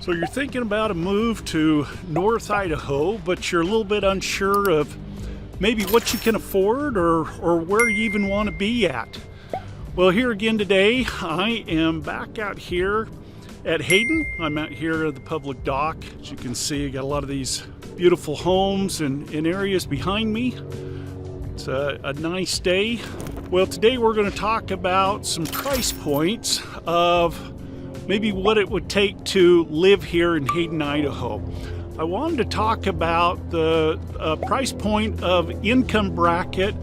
So you're thinking about a move to North Idaho, but you're a little bit unsure of maybe what you can afford or where you even want to be at. Well, here again today, I am back out here at Hayden. I'm out here at the public dock. As you can see, I got a lot of these beautiful homes and areas behind me. It's a nice day. Well, today we're going to talk about some price points of maybe what it would take to live here in Hayden, Idaho. I wanted to talk about the price point of income bracket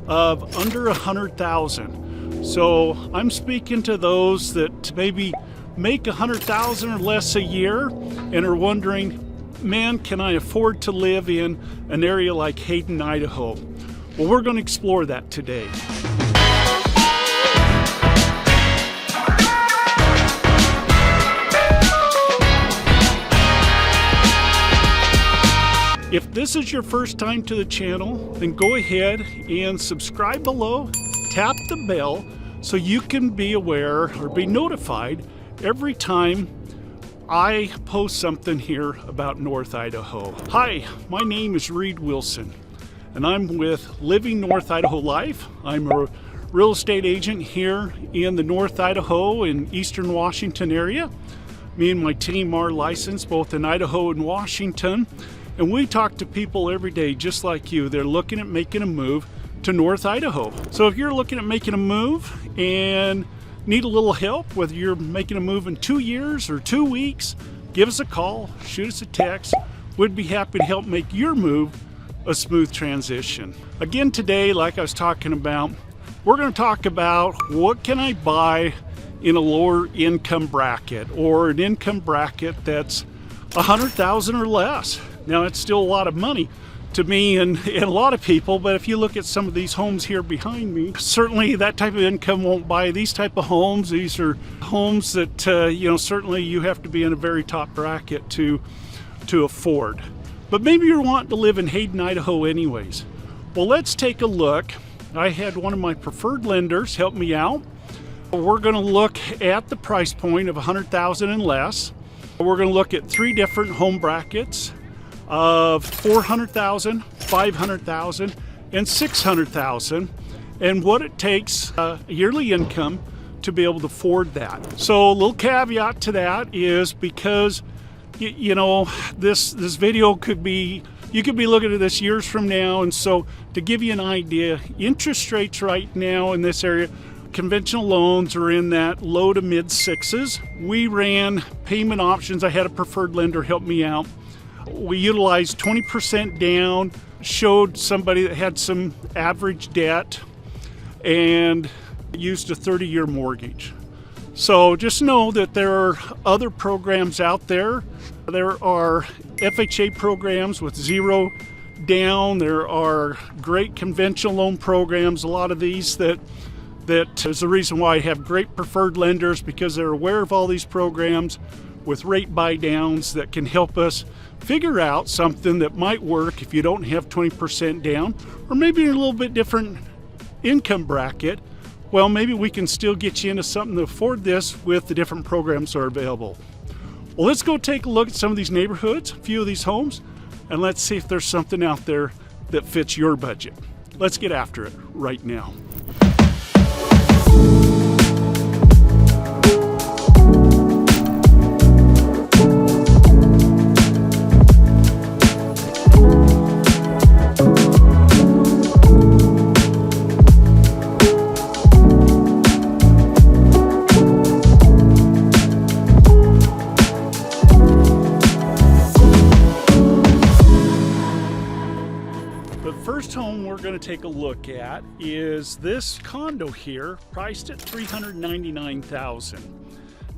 of under 100,000. So I'm speaking to those that maybe make 100,000 or less a year and are wondering, man, can I afford to live in an area like Hayden, Idaho? Well, we're going to explore that today. If this is your first time to the channel, then go ahead and subscribe below, tap the bell so you can be aware or be notified every time I post something here about North Idaho. Hi, my name is Reed Wilson and I'm with Living North Idaho Life. I'm a real estate agent here in the North Idaho and Eastern Washington area. Me and my team are licensed both in Idaho and Washington. And we talk to people every day just like you. They're looking at making a move to North Idaho. So if you're looking at making a move and need a little help, whether you're making a move in 2 years or 2 weeks, give us a call, shoot us a text. We'd be happy to help make your move a smooth transition. Again today, like I was talking about, we're going to talk about what can I buy in a lower income bracket or an income bracket that's 100,000 or less. Now, it's still a lot of money to me and a lot of people, but if you look at some of these homes here behind me, certainly that type of income won't buy these type of homes. These are homes that, certainly you have to be in a very top bracket to afford. But maybe you're wanting to live in Hayden, Idaho anyways. Well, let's take a look. I had one of my preferred lenders help me out. We're going to look at the price point of 100,000 and less. We're going to look at 3 different home brackets of 400,000, 500,000, and 600,000, and what it takes yearly income to be able to afford that. So a little caveat to that is because this video could be, you could be looking at this years from now, and so to give you an idea, interest rates right now in this area, conventional loans are in that low to mid 6s. We ran payment options. I had a preferred lender help me out. We utilized 20% down, showed somebody that had some average debt, and used a 30-year mortgage. So just know that there are other programs out there. There are FHA programs with 0 down. There are great conventional loan programs. A lot of these that is the reason why I have great preferred lenders, because they're aware of all these programs with rate buy downs that can help us figure out something that might work if you don't have 20% down, or maybe you're a little bit different income bracket. Well, maybe we can still get you into something to afford this with the different programs that are available. Well, let's go take a look at some of these neighborhoods, a few of these homes, and let's see if there's something out there that fits your budget. Let's get after it right now. Home we're going to take a look at is this condo here, priced at $399,000.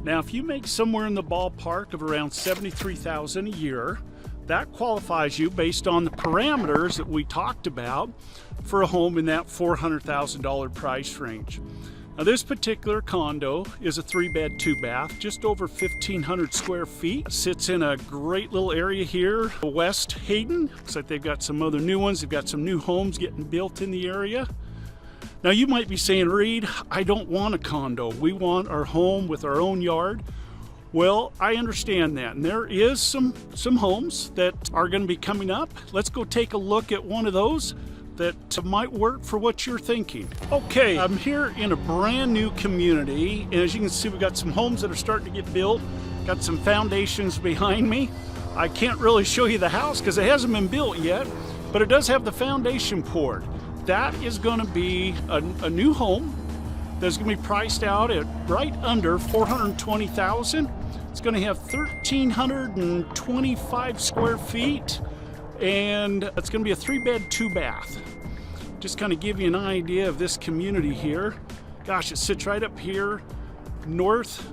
Now, if you make somewhere in the ballpark of around $73,000 a year, that qualifies you based on the parameters that we talked about for a home in that $400,000 price range. Now, this particular condo is a 3-bed, 2-bath, just over 1,500 square feet. It sits in a great little area here, West Hayden. Looks like they've got some other new ones. They've got some new homes getting built in the area. Now, you might be saying, Reed, I don't want a condo. We want our home with our own yard. Well, I understand that, and there is some homes that are going to be coming up. Let's go take a look at one of those that might work for what you're thinking. Okay, I'm here in a brand new community, and as you can see, we got some homes that are starting to get built. Got some foundations behind me. I can't really show you the house because it hasn't been built yet, but it does have the foundation poured. That is going to be a new home that's going to be priced out at right under $420,000. It's going to have 1,325 square feet, and it's going to be a 3-bed, 2-bath. Just kind of give you an idea of this community here. Gosh, it sits right up here, North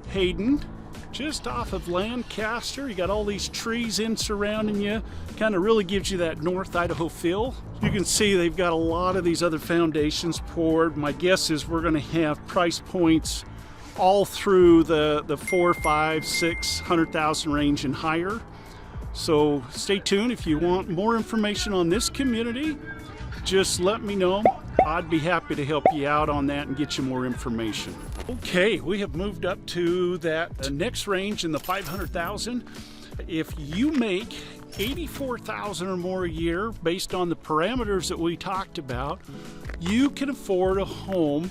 Hayden, just off of Lancaster. You got all these trees in surrounding you. Kind of really gives you that North Idaho feel. You can see they've got a lot of these other foundations poured. My guess is we're going to have price points all through the 4, 5, 600,000 range and higher. So stay tuned. If you want more information on this community, just let me know. I'd be happy to help you out on that and get you more information. Okay, we have moved up to that next range in the 500,000. If you make 84,000 or more a year based on the parameters that we talked about, you can afford a home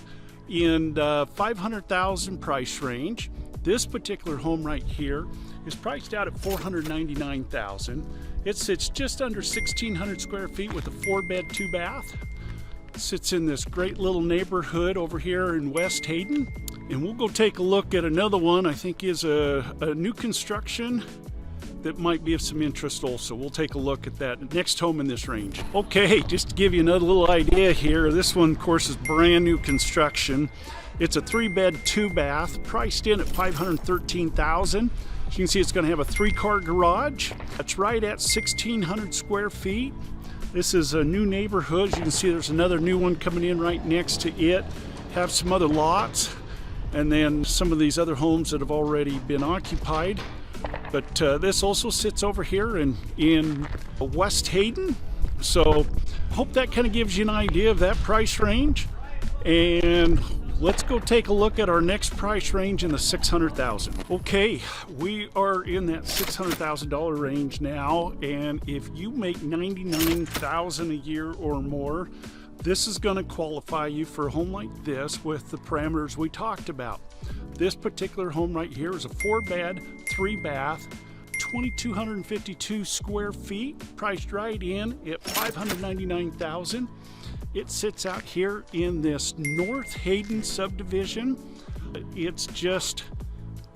in the 500,000 price range. This particular home right here is priced out at 499,000. It sits just under 1,600 square feet with a 4-bed, 2-bath. Sits in this great little neighborhood over here in West Hayden. And we'll go take a look at another one I think is a new construction that might be of some interest also. We'll take a look at that next home in this range. Okay, just to give you another little idea here, this one of course is brand new construction. It's a 3-bed, 2-bath, priced in at $513,000. As you can see, it's going to have a 3-car garage. That's right at 1,600 square feet. This is a new neighborhood. As you can see, there's another new one coming in right next to it. Have some other lots, and then some of these other homes that have already been occupied. But this also sits over here in West Hayden. So hope that kind of gives you an idea of that price range. And let's go take a look at our next price range in the 600,000. Okay, we are in that $600,000 range now, and if you make 99,000 a year or more, this is going to qualify you for a home like this with the parameters we talked about. This particular home right here is a 4-bed, 3-bath, 2,252 square feet, priced right in at $599,000. It sits out here in this North Hayden subdivision. It's just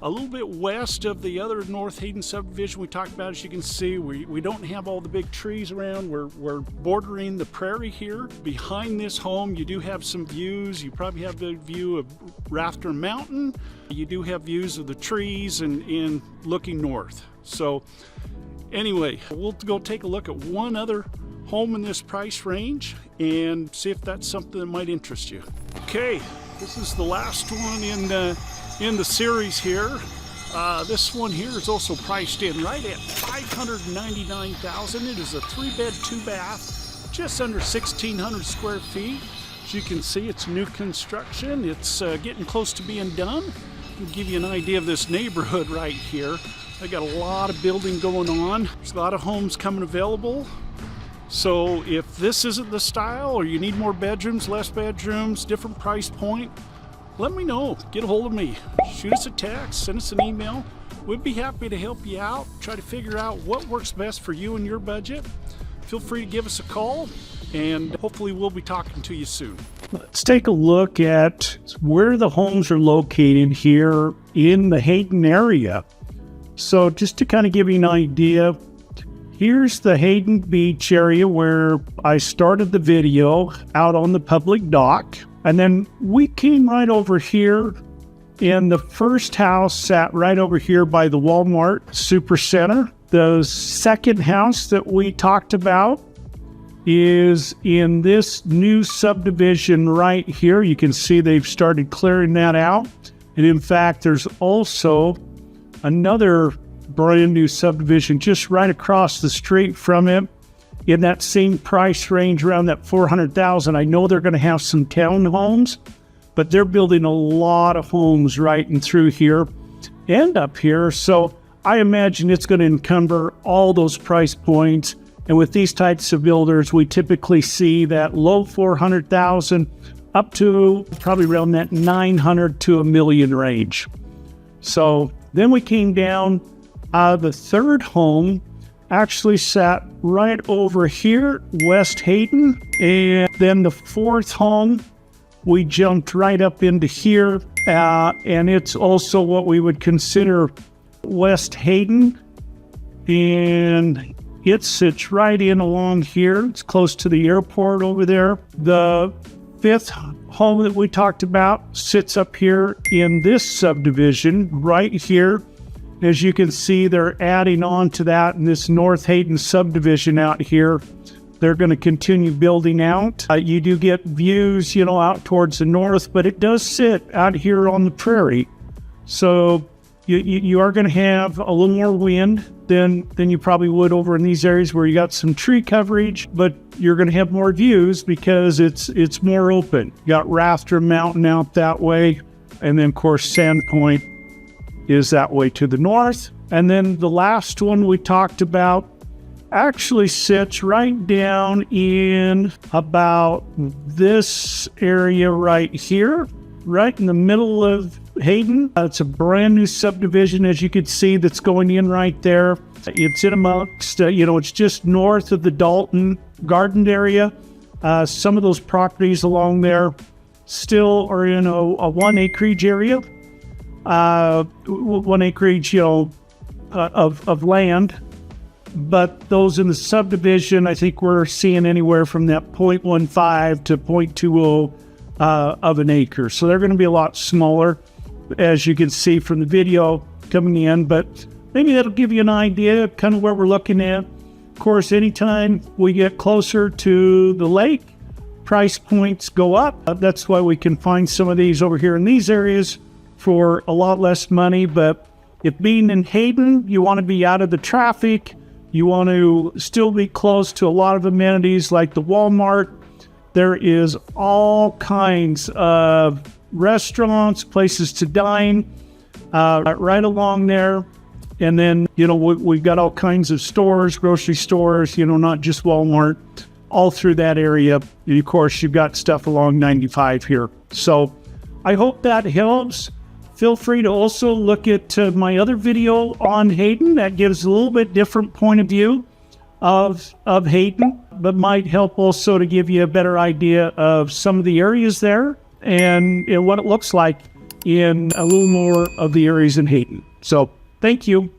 a little bit west of the other North Hayden subdivision we talked about. As you can see, we don't have all the big trees around. We're bordering the prairie here. Behind this home, you do have some views. You probably have the view of Rafter Mountain. You do have views of the trees and looking north. So anyway, we'll go take a look at one other home in this price range and see if that's something that might interest you. Okay, this is the last one in the series here. This one here is also priced in right at $599,000. It is a 3-bed, 2-bath, just under 1,600 square feet. As you can see, it's new construction. It's getting close to being done. I'll give you an idea of this neighborhood right here. They got a lot of building going on. There's a lot of homes coming available. So if this isn't the style, or you need more bedrooms, less bedrooms, different price point, let me know. Get a hold of me. Shoot us a text, send us an email. We'd be happy to help you out, try to figure out what works best for you and your budget. Feel free to give us a call, and hopefully we'll be talking to you soon. Let's take a look at where the homes are located here in the Hayden area. So just to kind of give you an idea, here's the Hayden Beach area where I started the video out on the public dock. And then we came right over here, and the first house sat right over here by the Walmart Supercenter. The second house that we talked about is in this new subdivision right here. You can see they've started clearing that out. And in fact, there's also another brand new subdivision just right across the street from it in that same price range around that 400,000. I know they're going to have some townhomes, but they're building a lot of homes right and through here. end up here. So I imagine it's going to encumber all those price points. And with these types of builders, we typically see that low 400,000 up to probably around that 900 to $1 million range. So then we came down. The third home actually sat right over here, West Hayden. And then the fourth home, we jumped right up into here. And it's also what we would consider West Hayden. And it sits right in along here. It's close to the airport over there. The fifth home that we talked about sits up here in this subdivision right here. As you can see, they're adding on to that in this North Hayden subdivision out here. They're going to continue building out. You do get views, out towards the north, but it does sit out here on the prairie. So you are going to have a little more wind than you probably would over in these areas where you got some tree coverage, but you're going to have more views because it's more open. You got Rafter Mountain out that way, and then of course Sandpoint is that way to the north. And then the last one we talked about actually sits right down in about this area right here, right in the middle of Hayden. It's a brand new subdivision, as you can see, that's going in right there. It's in amongst, it's just north of the Dalton garden area. Some of those properties along there still are in a 1 acreage area. 1 acreage, of land. But those in the subdivision, I think we're seeing anywhere from that 0.15 to 0.20 of an acre. So they're going to be a lot smaller, as you can see from the video coming in. But maybe that'll give you an idea of kind of where we're looking at. Of course, anytime we get closer to the lake, price points go up. That's why we can find some of these over here in these areas for a lot less money. But if being in Hayden, you want to be out of the traffic, you want to still be close to a lot of amenities like the Walmart. There is all kinds of restaurants, places to dine right along there. And then, we've got all kinds of stores, grocery stores, not just Walmart, all through that area. And of course, you've got stuff along 95 here. So I hope that helps. Feel free to also look at my other video on Hayden. That gives a little bit different point of view of Hayden, but might help also to give you a better idea of some of the areas there and what it looks like in a little more of the areas in Hayden. So thank you.